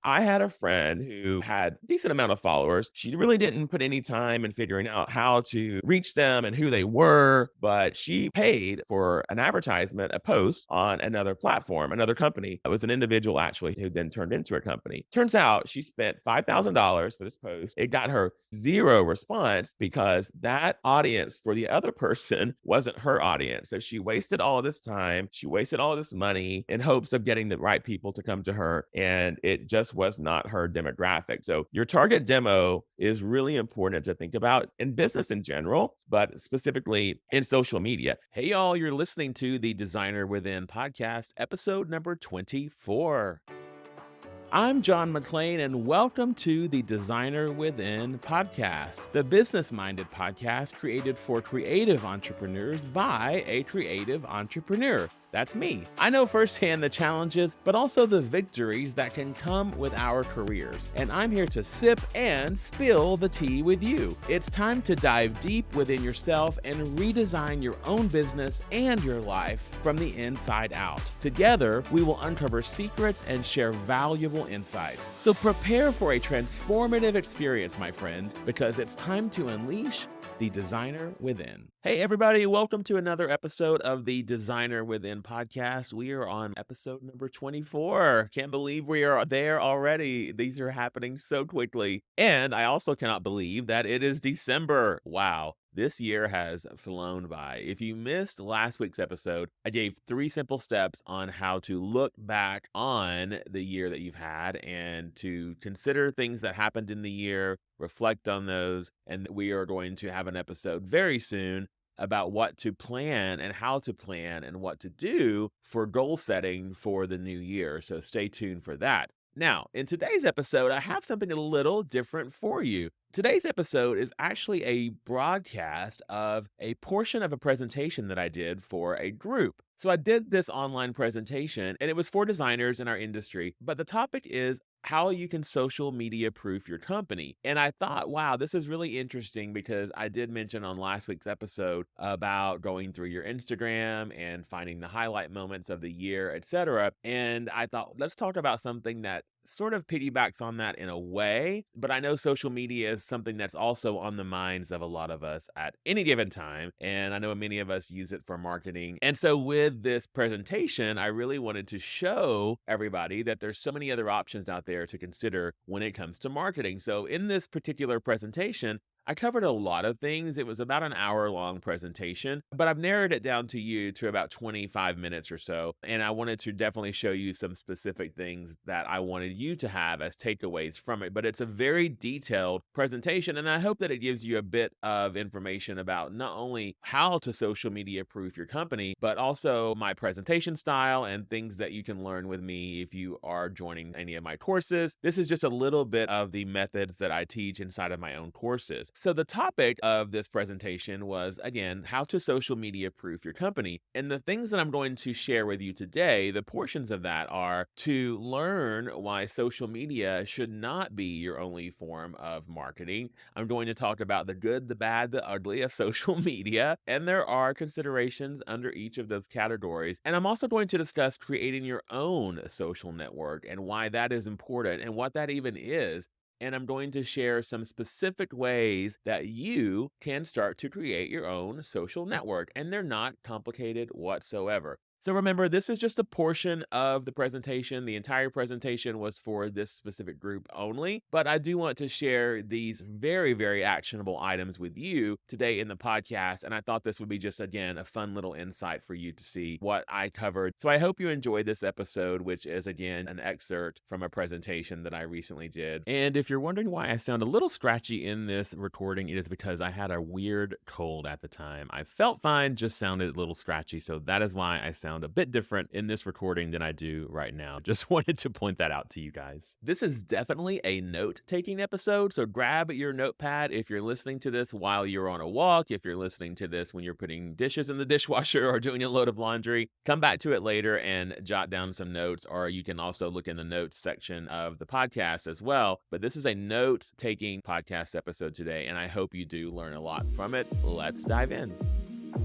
I had a friend who had a decent amount of followers. She really didn't put any time in figuring out how to reach them and who they were, but she paid for an advertisement, a post on another platform, another company. It was an individual actually who then turned into a company. Turns out she spent $5,000 for this post. It got her zero response because that audience for the other person wasn't her audience. So she wasted all of this time. She wasted all of this money in hopes of getting the right people to come to her. And it just was not her demographic. So your target demo is really important to think about in business in general, but specifically in social media. Hey, y'all, you're listening to the Designer Within podcast, episode number 24. I'm John McClain, and welcome to the Designer Within podcast, the business minded podcast created for creative entrepreneurs by a creative entrepreneur. That's me. I know firsthand the challenges, but also the victories that can come with our careers. And I'm here to sip and spill the tea with you. It's time to dive deep within yourself and redesign your own business and your life from the inside out. Together, we will uncover secrets and share valuable insights. So prepare for a transformative experience, my friend, because it's time to unleash the designer within. Hey, everybody, welcome to another episode of the Designer Within podcast. We are on episode number 24. Can't believe we are there already. These are happening so quickly. And I also cannot believe that it is December. Wow. This year has flown by. If you missed last week's episode, I gave 3 simple steps on how to look back on the year that you've had and to consider things that happened in the year, reflect on those, and we are going to have an episode very soon about what to plan and how to plan and what to do for goal setting for the new year. So stay tuned for that. Now, in today's episode, I have something a little different for you. Today's episode is actually a broadcast of a portion of a presentation that I did for a group. So I did this online presentation and it was for designers in our industry, but the topic is how you can social media proof your company. And I thought, wow, this is really interesting because I did mention on last week's episode about going through your Instagram and finding the highlight moments of the year, etc. And I thought, let's talk about something that sort of piggybacks on that in a way, but I know social media is something that's also on the minds of a lot of us at any given time. And I know many of us use it for marketing. And so with this presentation, I really wanted to show everybody that there's so many other options out there to consider when it comes to marketing. So in this particular presentation, I covered a lot of things. It was about an hour-long presentation, but I've narrowed it down to you to about 25 minutes or so. And I wanted to definitely show you some specific things that I wanted you to have as takeaways from it. But it's a very detailed presentation, and I hope that it gives you a bit of information about not only how to social media proof your company, but also my presentation style and things that you can learn with me if you are joining any of my courses. This is just a little bit of the methods that I teach inside of my own courses. So the topic of this presentation was, again, how to social media proof your company. And the things that I'm going to share with you today, the portions of that are to learn why social media should not be your only form of marketing. I'm going to talk about the good, the bad, the ugly of social media. And there are considerations under each of those categories. And I'm also going to discuss creating your own social network and why that is important and what that even is. And I'm going to share some specific ways that you can start to create your own social network. And they're not complicated whatsoever. So remember, this is just a portion of the presentation. The entire presentation was for this specific group only, but I do want to share these very, very actionable items with you today in the podcast. And I thought this would be just, again, a fun little insight for you to see what I covered. So I hope you enjoyed this episode, which is, again, an excerpt from a presentation that I recently did. And if you're wondering why I sound a little scratchy in this recording, it is because I had a weird cold at the time. I felt fine, just sounded a little scratchy. So that is why I sound a bit different in this recording than I do right now. Just wanted to point that out to you guys. This is definitely a note-taking episode, so grab your notepad if you're listening to this while you're on a walk, if you're listening to this when you're putting dishes in the dishwasher or doing a load of laundry. Come back to it later and jot down some notes, or you can also look in the notes section of the podcast as well. But this is a note-taking podcast episode today, and I hope you do learn a lot from it. Let's dive in.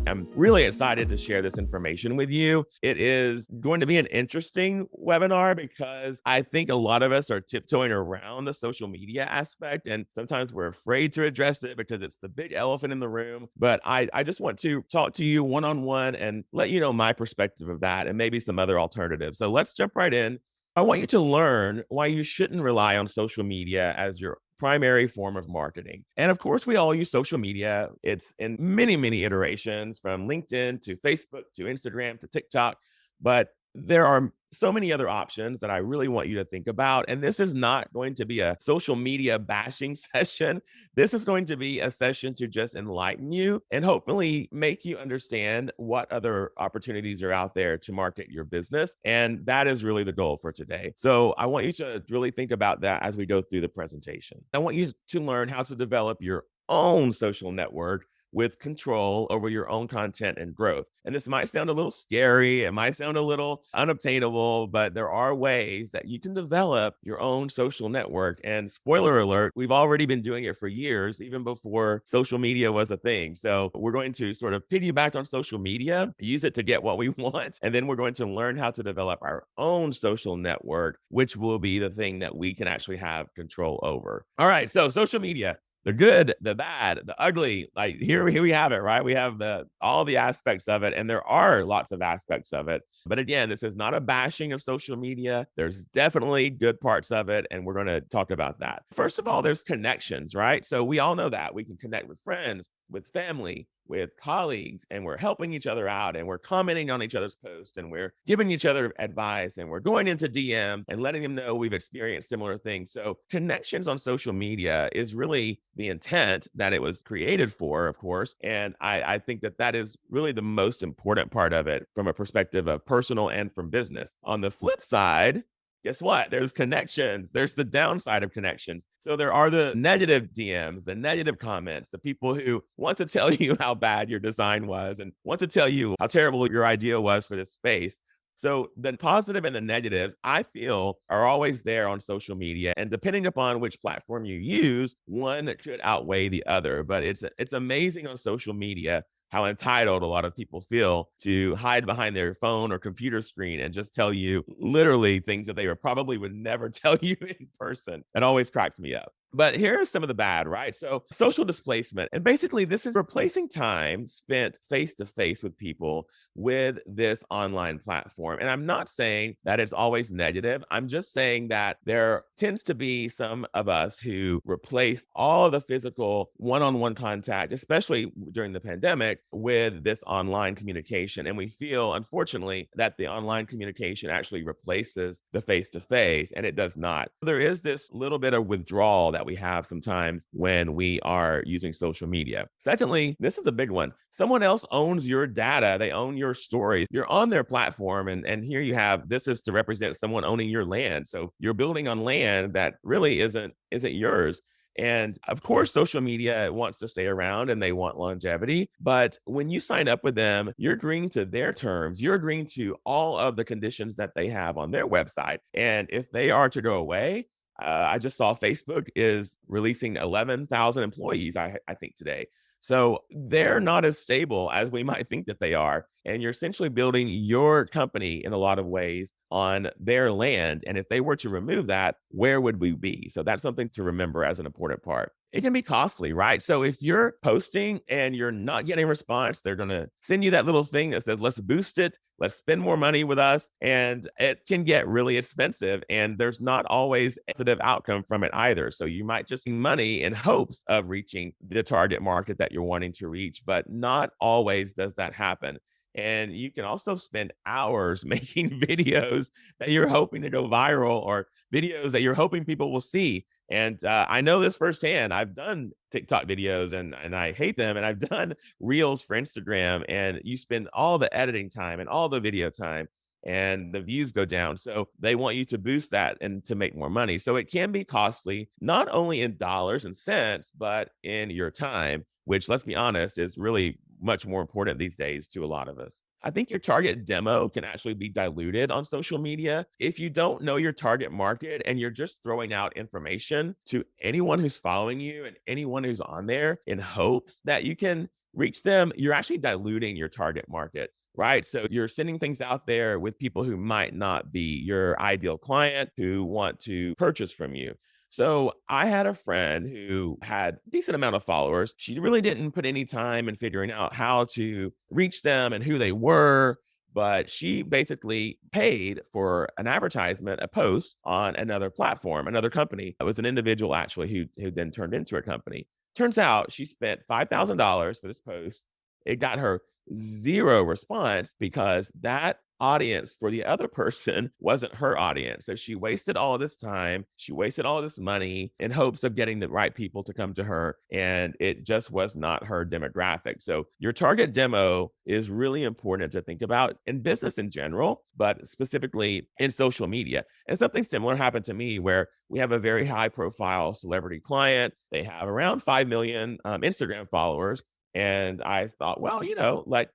I'm really excited to share this information with you. It is going to be an interesting webinar because I think a lot of us are tiptoeing around the social media aspect, and sometimes we're afraid to address it because it's the big elephant in the room. But I just want to talk to you one on one and let you know my perspective of that and maybe some other alternatives. So let's jump right in. I want you to learn why you shouldn't rely on social media as your primary form of marketing. And of course, we all use social media. It's in many, many iterations from LinkedIn to Facebook to Instagram to TikTok. But there are so many other options that I really want you to think about. And this is not going to be a social media bashing session. This is going to be a session to just enlighten you and hopefully make you understand what other opportunities are out there to market your business. And that is really the goal for today. So I want you to really think about that as we go through the presentation. I want you to learn how to develop your own social network with control over your own content and growth. And this might sound a little scary, it might sound a little unobtainable, but there are ways that you can develop your own social network. And spoiler alert, we've already been doing it for years, even before social media was a thing. So we're going to sort of piggyback on social media, use it to get what we want, and then we're going to learn how to develop our own social network, which will be the thing that we can actually have control over. All right, so social media, the good, the bad, the ugly. Like here we have it, right? We have the all the aspects of it, and there are lots of aspects of it. But again, this is not a bashing of social media. There's definitely good parts of it, and we're going to talk about that. First of all, there's connections, right? So we all know that we can connect with friends, with family, with colleagues, and we're helping each other out, and we're commenting on each other's posts, and we're giving each other advice, and we're going into DM and letting them know we've experienced similar things. So connections on social media is really the intent that it was created for, of course. And I think that that is really the most important part of it from a perspective of personal and from business. On the flip side, guess what? There's connections. There's the downside of connections. So there are the negative DMs, the negative comments, the people who want to tell you how bad your design was and want to tell you how terrible your idea was for this space. So the positive and the negatives, I feel, are always there on social media. And depending upon which platform you use, one could outweigh the other. But it's amazing on social media how entitled a lot of people feel to hide behind their phone or computer screen and just tell you literally things that they probably would never tell you in person. It always cracks me up. But here's some of the bad, right? So, social displacement. And basically, this is replacing time spent face to face with people with this online platform. And I'm not saying that it's always negative. I'm just saying that there tends to be some of us who replace all of the physical one on one contact, especially during the pandemic, with this online communication. And we feel, unfortunately, that the online communication actually replaces the face to face, and it does not. There is this little bit of withdrawal that we have sometimes when we are using social media. Secondly, this is a big one. Someone else owns your data, they own your stories. You're on their platform, and here you have this is to represent someone owning your land. So you're building on land that really isn't yours. And of course, social media wants to stay around and they want longevity. But when you sign up with them, you're agreeing to their terms. You're agreeing to all of the conditions that they have on their website. And if they are to go away, I just saw Facebook is releasing 11,000 employees, I think, today. So they're not as stable as we might think that they are. And you're essentially building your company in a lot of ways on their land. And if they were to remove that, where would we be? So that's something to remember as an important part. It can be costly, right? So if you're posting and you're not getting a response, they're going to send you that little thing that says, let's boost it. Let's spend more money with us. And it can get really expensive. And there's not always a positive outcome from it either. So you might just spend money in hopes of reaching the target market that you're wanting to reach, but not always does that happen. And you can also spend hours making videos that you're hoping to go viral or videos that you're hoping people will see. And I know this firsthand. I've done TikTok videos and I hate them. And I've done reels for Instagram. And you spend all the editing time and all the video time and the views go down. So they want you to boost that and to make more money. So it can be costly, not only in dollars and cents, but in your time, which let's be honest, is really much more important these days to a lot of us. I think your target demo can actually be diluted on social media. If you don't know your target market and you're just throwing out information to anyone who's following you and anyone who's on there in hopes that you can reach them, you're actually diluting your target market. Right. So you're sending things out there with people who might not be your ideal client who want to purchase from you. So I had a friend who had a decent amount of followers. She really didn't put any time in figuring out how to reach them and who they were, but she basically paid for an advertisement, a post on another platform, another company. It was an individual actually who then turned into a company. Turns out she spent $5,000 for this post. It got her zero response because that audience for the other person wasn't her audience. So she wasted all of this time, she wasted all of this money in hopes of getting the right people to come to her. And it just was not her demographic. So your target demo is really important to think about in business in general, but specifically in social media. And something similar happened to me where we have a very high profile celebrity client. They have around 5 million Instagram followers, and I thought, well,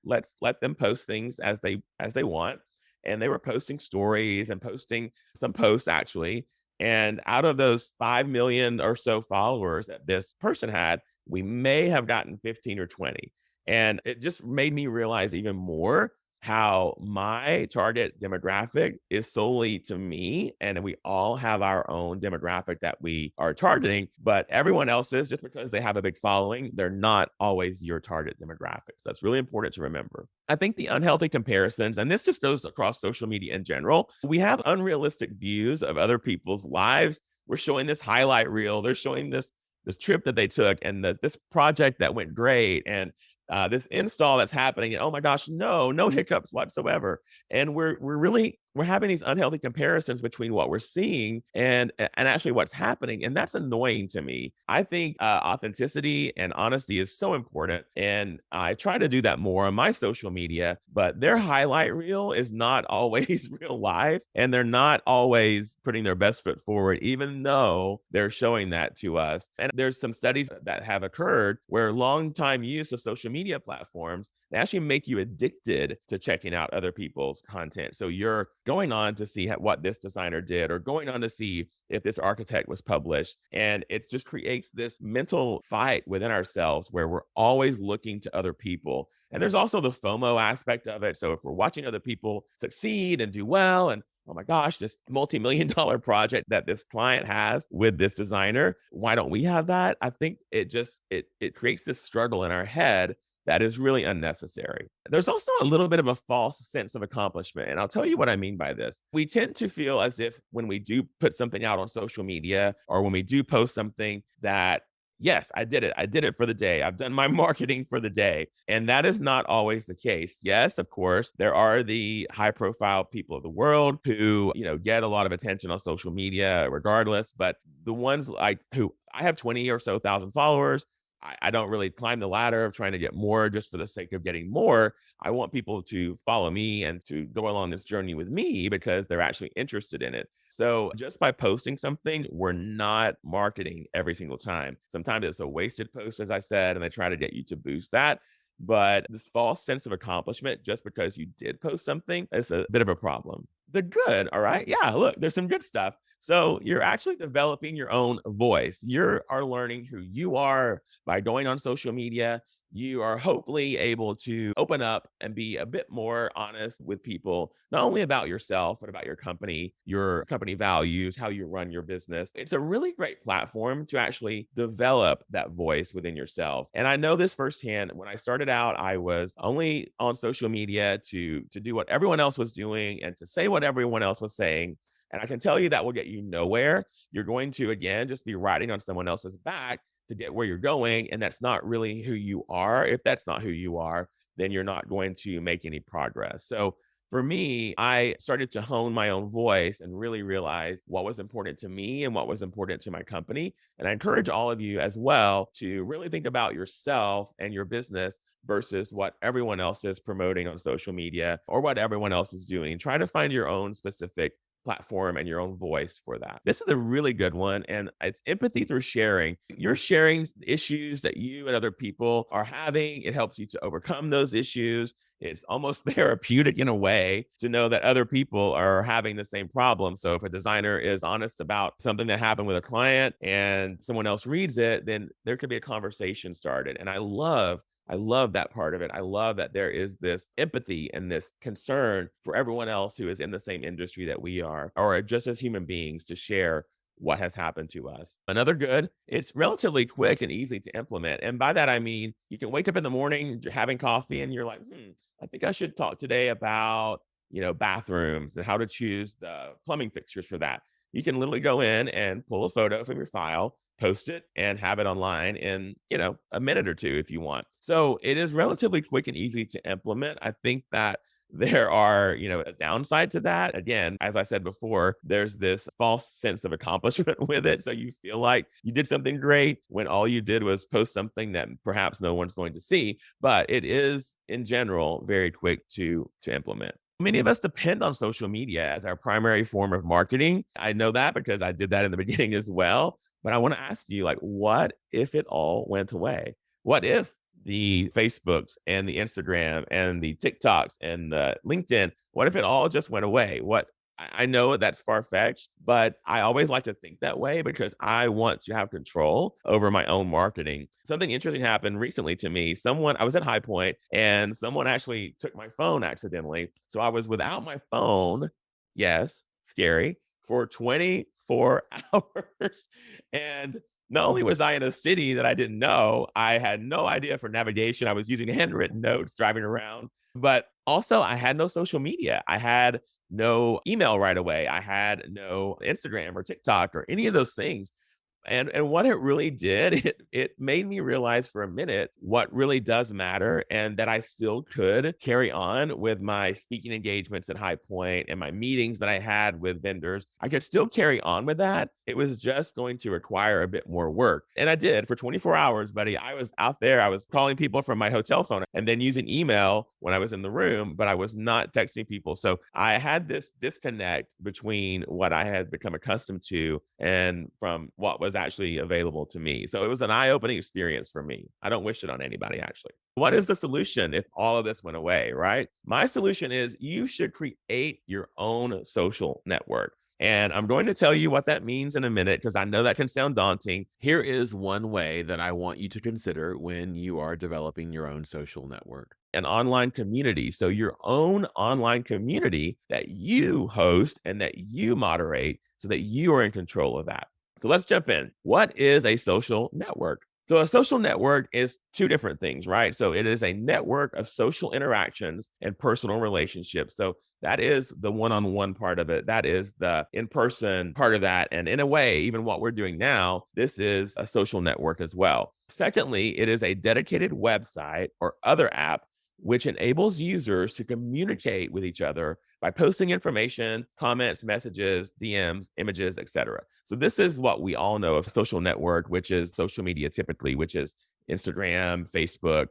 let's let them post things as they want. And they were posting stories and posting some posts actually. And out of those 5 million or so followers that this person had, we may have gotten 15 or 20. And it just made me realize even more how my target demographic is solely to me. And we all have our own demographic that we are targeting, but everyone else's, just because they have a big following, they're not always your target demographics. That's really important to remember. I think the unhealthy comparisons, and this just goes across social media in general, we have unrealistic views of other people's lives. We're showing this highlight reel, they're showing this trip that they took and this project that went great and this install that's happening, and oh my gosh, no hiccups whatsoever. And we're having these unhealthy comparisons between what we're seeing and actually what's happening, and that's annoying to me. I think authenticity and honesty is so important, and I try to do that more on my social media. But their highlight reel is not always real life, and they're not always putting their best foot forward, even though they're showing that to us. And there's some studies that have occurred where long time use of social media platforms, they actually make you addicted to checking out other people's content. So you're going on to see what this designer did or going on to see if this architect was published. And it just creates this mental fight within ourselves where we're always looking to other people. And there's also the FOMO aspect of it. So if we're watching other people succeed and do well, and oh my gosh, this multi-million dollar project that this client has with this designer, why don't we have that? I think it creates this struggle in our head that is really unnecessary. There's also a little bit of a false sense of accomplishment. And I'll tell you what I mean by this. We tend to feel as if when we do put something out on social media or when we do post something that, yes, I did it. I did it for the day. I've done my marketing for the day. And that is not always the case. Yes, of course, there are the high profile people of the world who, get a lot of attention on social media regardless. But the ones like who I have 20 or so thousand followers, I don't really climb the ladder of trying to get more just for the sake of getting more. I want people to follow me and to go along this journey with me because they're actually interested in it. So just by posting something, we're not marketing every single time. Sometimes it's a wasted post, as I said, and they try to get you to boost that. But this false sense of accomplishment, just because you did post something, is a bit of a problem. The good, all right? Yeah, look, there's some good stuff. So you're actually developing your own voice. You are learning who you are by going on social media. You are hopefully able to open up and be a bit more honest with people, not only about yourself, but about your company values, how you run your business. It's a really great platform to actually develop that voice within yourself. And I know this firsthand. When I started out, I was only on social media to do what everyone else was doing and to say what everyone else was saying. And I can tell you that will get you nowhere. You're going to, again, just be riding on someone else's back to get where you're going. And that's not really who you are. If that's not who you are, then you're not going to make any progress. So for me, I started to hone my own voice and really realize what was important to me and what was important to my company. And I encourage all of you as well to really think about yourself and your business versus what everyone else is promoting on social media or what everyone else is doing. Try to find your own specific platform and your own voice for that. This is a really good one, and it's empathy through sharing. You're sharing issues that you and other people are having. It helps you to overcome those issues. It's almost therapeutic in a way to know that other people are having the same problem. So if a designer is honest about something that happened with a client and someone else reads it, then there could be a conversation started. And I love that part of it. I love that there is this empathy and this concern for everyone else who is in the same industry that we are, or just as human beings to share what has happened to us. Another good, it's relatively quick and easy to implement. And by that, I mean, you can wake up in the morning having coffee and you're like, I think I should talk today about, bathrooms and how to choose the plumbing fixtures for that. You can literally go in and pull a photo from your file, post it, and have it online in, a minute or two if you want. So it is relatively quick and easy to implement. I think that there are, a downside to that. Again, as I said before, there's this false sense of accomplishment with it. So you feel like you did something great when all you did was post something that perhaps no one's going to see. But it is in general very quick to implement. Many of us depend on social media as our primary form of marketing. I know that because I did that in the beginning as well. But I want to ask you, like, what if it all went away? What if the Facebooks and the Instagram and the TikToks and the LinkedIn, what if it all just went away? I know that's far fetched, but I always like to think that way because I want to have control over my own marketing. Something interesting happened recently to me. I was at High Point and someone actually took my phone accidentally. So I was without my phone. Yes, scary, for 24 hours. And not only was I in a city that I didn't know, I had no idea for navigation. I was using handwritten notes driving around, but also I had no social media. I had no email right away. I had no Instagram or TikTok or any of those things. And what it really did, it made me realize for a minute what really does matter and that I still could carry on with my speaking engagements at High Point and my meetings that I had with vendors. I could still carry on with that. It was just going to require a bit more work. And I did for 24 hours, buddy. I was out there. I was calling people from my hotel phone and then using email when I was in the room, but I was not texting people. So I had this disconnect between what I had become accustomed to and from what was actually available to me. So it was an eye-opening experience for me. I don't wish it on anybody, actually. What is the solution if all of this went away, right? My solution is you should create your own social network. And I'm going to tell you what that means in a minute because I know that can sound daunting. Here is one way that I want you to consider when you are developing your own social network. An online community. So your own online community that you host and that you moderate so that you are in control of that. So let's jump in. What is a social network? So a social network is two different things, right? So it is a network of social interactions and personal relationships. So that is the one-on-one part of it. That is the in-person part of that. And in a way, even what we're doing now, this is a social network as well. Secondly, it is a dedicated website or other app which enables users to communicate with each other by posting information, comments, messages, DMs, images, etc. So this is what we all know of social network, which is social media typically, which is Instagram, Facebook,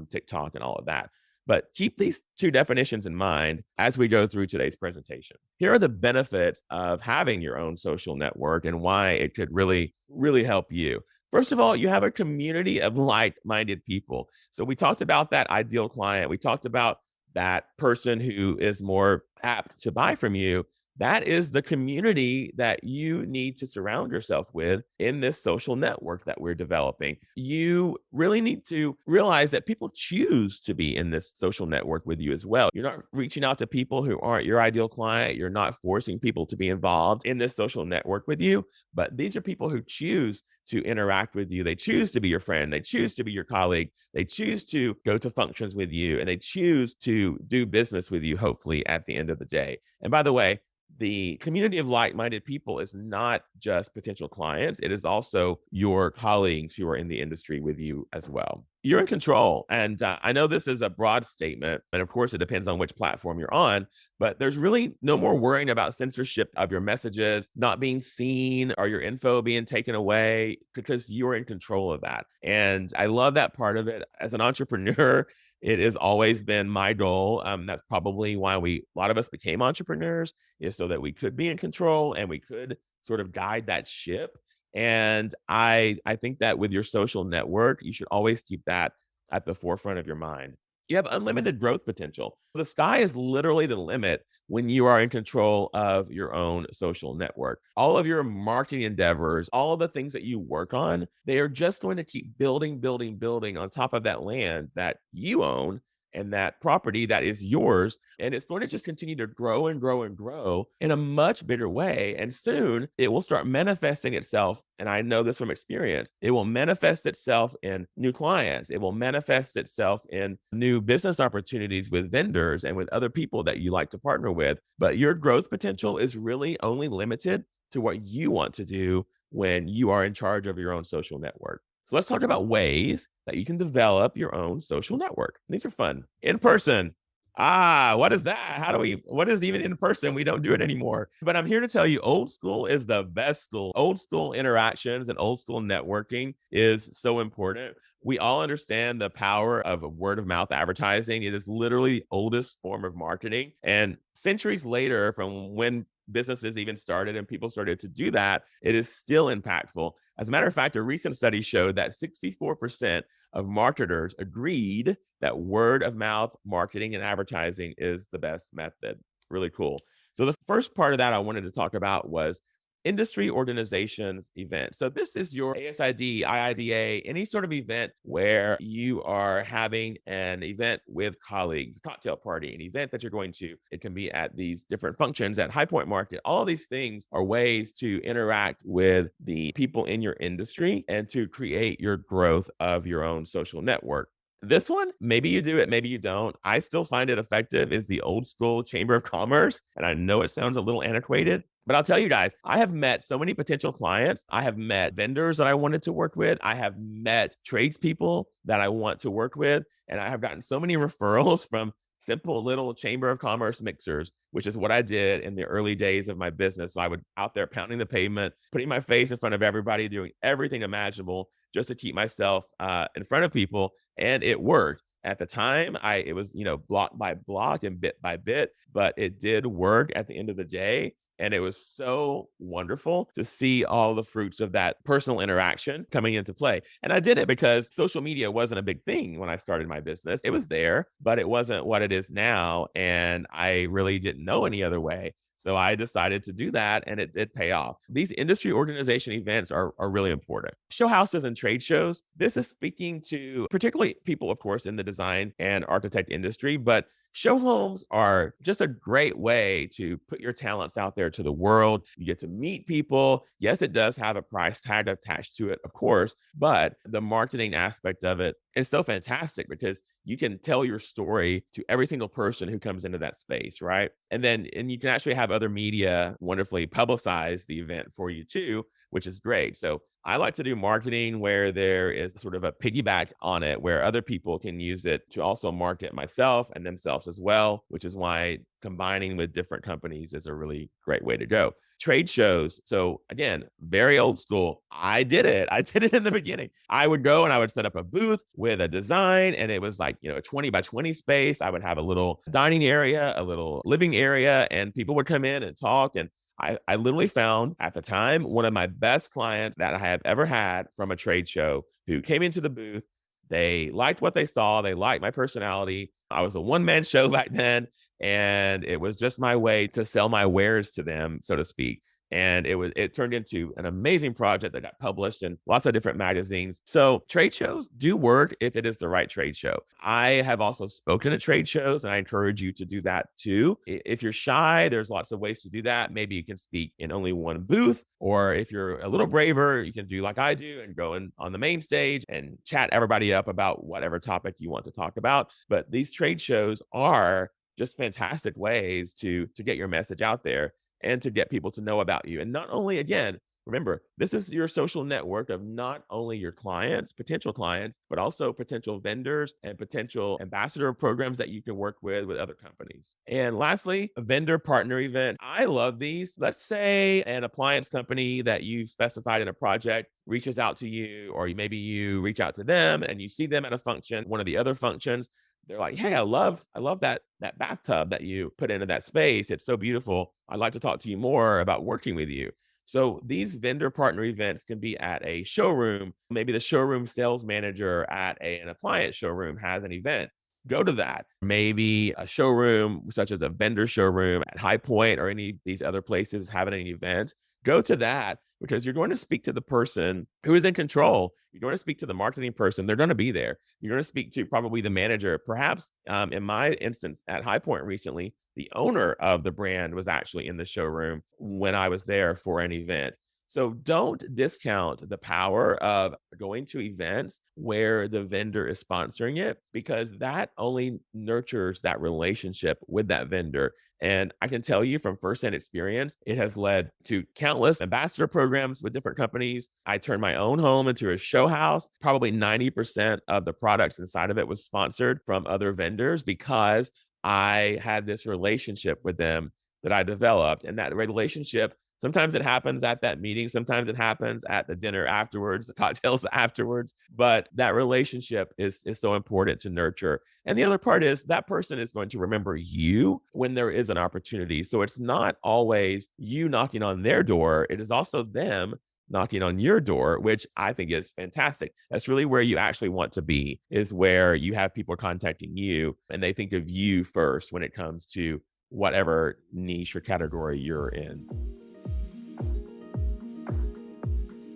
TikTok, and all of that. But keep these two definitions in mind as we go through today's presentation. Here are the benefits of having your own social network and why it could really, really help you. First of all, you have a community of like-minded people. So we talked about that ideal client. We talked about that person who is more apt to buy from you. That is the community that you need to surround yourself with in this social network that we're developing. You really need to realize that people choose to be in this social network with you as well. You're not reaching out to people who aren't your ideal client. You're not forcing people to be involved in this social network with you, but these are people who choose to interact with you. They choose to be your friend. They choose to be your colleague. They choose to go to functions with you and they choose to do business with you, hopefully, at the end of the day. And by the way, the community of like-minded people is not just potential clients. It is also your colleagues who are in the industry with you as well. You're in control. And I know this is a broad statement. And of course, it depends on which platform you're on. But there's really no more worrying about censorship of your messages not being seen or your info being taken away because you're in control of that. And I love that part of it. As an entrepreneur, it has always been my goal. That's probably why a lot of us became entrepreneurs, is so that we could be in control and we could sort of guide that ship. And I think that with your social network, you should always keep that at the forefront of your mind. You have unlimited growth potential. The sky is literally the limit when you are in control of your own social network. All of your marketing endeavors, all of the things that you work on, they are just going to keep building, building, building on top of that land that you own and that property that is yours. And it's going to just continue to grow and grow and grow in a much bigger way. And soon it will start manifesting itself. And I know this from experience. It will manifest itself in new clients. It will manifest itself in new business opportunities with vendors and with other people that you like to partner with. But your growth potential is really only limited to what you want to do when you are in charge of your own social network. So let's talk about ways that you can develop your own social network. These are fun. In person. What is that? What is even in person? We don't do it anymore. But I'm here to tell you, old school is the best school. Old school interactions and old school networking is so important. We all understand the power of word of mouth advertising. It is literally the oldest form of marketing. And centuries later, from when businesses even started and people started to do that, it is still impactful. As a matter of fact, a recent study showed that 64% of marketers agreed that word of mouth marketing and advertising is the best method. Really cool. So the first part of that I wanted to talk about was industry organizations event. So this is your ASID, IIDA, any sort of event where you are having an event with colleagues, a cocktail party, an event that you're going to. It can be at these different functions at High Point Market. All these things are ways to interact with the people in your industry and to create your growth of your own social network. This one, maybe you do it, maybe you don't. I still find it effective. Is the old school Chamber of Commerce. And I know it sounds a little antiquated, but I'll tell you guys, I have met so many potential clients. I have met vendors that I wanted to work with. I have met tradespeople that I want to work with. And I have gotten so many referrals from simple little Chamber of Commerce mixers, which is what I did in the early days of my business. So I would out there pounding the pavement, putting my face in front of everybody, doing everything imaginable just to keep myself in front of people. And it worked. At the time, it was, block by block and bit by bit, but it did work at the end of the day. And it was so wonderful to see all the fruits of that personal interaction coming into play. And I did it because social media wasn't a big thing when I started my business. It was there, but it wasn't what it is now. And I really didn't know any other way. So I decided to do that and it did pay off. These industry organization events are really important. Show houses and trade shows. This is speaking to particularly people, of course, in the design and architect industry, but show homes are just a great way to put your talents out there to the world. You get to meet people. Yes, it does have a price tag attached to it, of course, but the marketing aspect of it is so fantastic because you can tell your story to every single person who comes into that space, right? And you can actually have other media wonderfully publicize the event for you too, which is great. So I like to do marketing where there is sort of a piggyback on it, where other people can use it to also market myself and themselves as well, which is why combining with different companies is a really great way to go. Trade shows. So again, very old school. I did it. I did it in the beginning. I would go and I would set up a booth with a design and it was like, a 20 by 20 space. I would have a little dining area, a little living area, and people would come in and talk. And I literally found at the time one of my best clients that I have ever had from a trade show who came into the booth. They liked what they saw. They liked my personality. I was a one-man show back then, and it was just my way to sell my wares to them, so to speak. And it turned into an amazing project that got published in lots of different magazines. So trade shows do work if it is the right trade show. I have also spoken at trade shows, and I encourage you to do that too. If you're shy, there's lots of ways to do that. Maybe you can speak in only one booth, or if you're a little braver, you can do like I do and go in on the main stage and chat everybody up about whatever topic you want to talk about. But these trade shows are just fantastic ways to get your message out there and to get people to know about you. And not only, again, remember, this is your social network of not only your clients, potential clients, but also potential vendors and potential ambassador programs that you can work with other companies. And lastly, a vendor partner event. I love these. Let's say an appliance company that you've specified in a project reaches out to you, or maybe you reach out to them and you see them at a function, one of the other functions. They're like, "Hey, I love that bathtub that you put into that space. It's so beautiful. I'd like to talk to you more about working with you." So these vendor partner events can be at a showroom. Maybe the showroom sales manager at an appliance showroom has an event. go to that. Maybe a showroom, such as a vendor showroom at High Point or any of these other places having an event. Go to that because you're going to speak to the person who is in control. You're going to speak to the marketing person. They're going to be there. You're going to speak to probably the manager. Perhaps in my instance at High Point recently, the owner of the brand was actually in the showroom when I was there for an event. So don't discount the power of going to events where the vendor is sponsoring it because that only nurtures that relationship with that vendor. And I can tell you from firsthand experience, it has led to countless ambassador programs with different companies. I turned my own home into a show house. Probably 90% of the products inside of it was sponsored from other vendors because I had this relationship with them that I developed. And that relationship, sometimes it happens at that meeting, sometimes it happens at the dinner afterwards, the cocktails afterwards, but that relationship is so important to nurture. And the other part is that person is going to remember you when there is an opportunity. So it's not always you knocking on their door, it is also them knocking on your door, which I think is fantastic. That's really where you actually want to be, is where you have people contacting you and they think of you first when it comes to whatever niche or category you're in.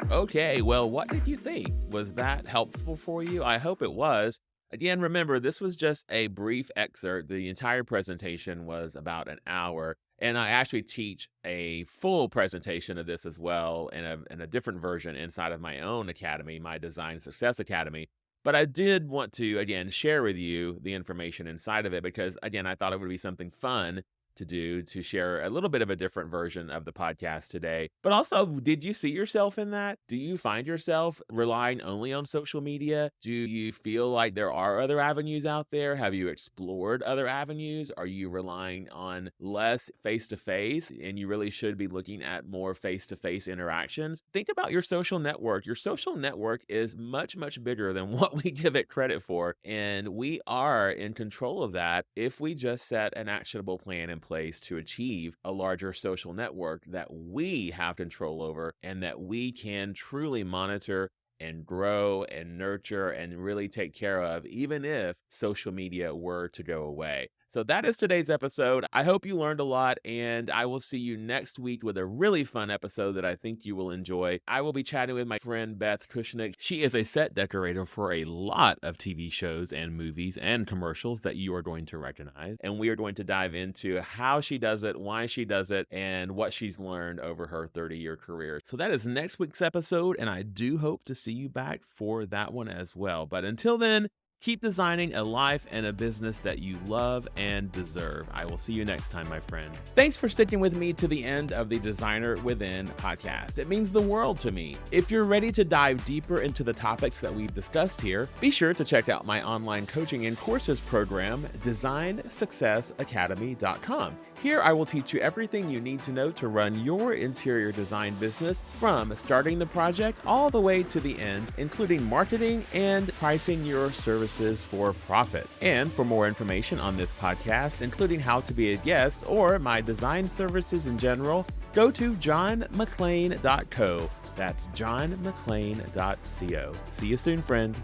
Okay, well, what did you think? Was that helpful for you? I hope it was. Again, remember, this was just a brief excerpt. The entire presentation was about an hour, and I actually teach a full presentation of this as well in a different version inside of my own academy, my Design Success Academy. But I did want to, again, share with you the information inside of it because, again, I thought it would be something fun to do to share a little bit of a different version of the podcast today. But also, did you see yourself in that? Do you find yourself relying only on social media? Do you feel like there are other avenues out there? Have you explored other avenues? Are you relying on less face to face and you really should be looking at more face to face interactions? Think about your social network. Your social network is much, much bigger than what we give it credit for. And we are in control of that if we just set an actionable plan in place to achieve a larger social network that we have control over and that we can truly monitor and grow and nurture and really take care of, even if social media were to go away. So that is today's episode. I hope you learned a lot, and I will see you next week with a really fun episode that I think you will enjoy. I will be chatting with my friend Beth Kushnick. She is a set decorator for a lot of TV shows and movies and commercials that you are going to recognize. And we are going to dive into how she does it, why she does it, and what she's learned over her 30-year career. So that is next week's episode, and I do hope to see you back for that one as well. But until then, keep designing a life and a business that you love and deserve. I will see you next time, my friend. Thanks for sticking with me to the end of the Designer Within podcast. It means the world to me. If you're ready to dive deeper into the topics that we've discussed here, be sure to check out my online coaching and courses program, DesignSuccessAcademy.com. Here I will teach you everything you need to know to run your interior design business from starting the project all the way to the end, including marketing and pricing your services for profit. And for more information on this podcast, including how to be a guest or my design services in general, go to johnmcclain.co. That's johnmcclain.co. See you soon, friend.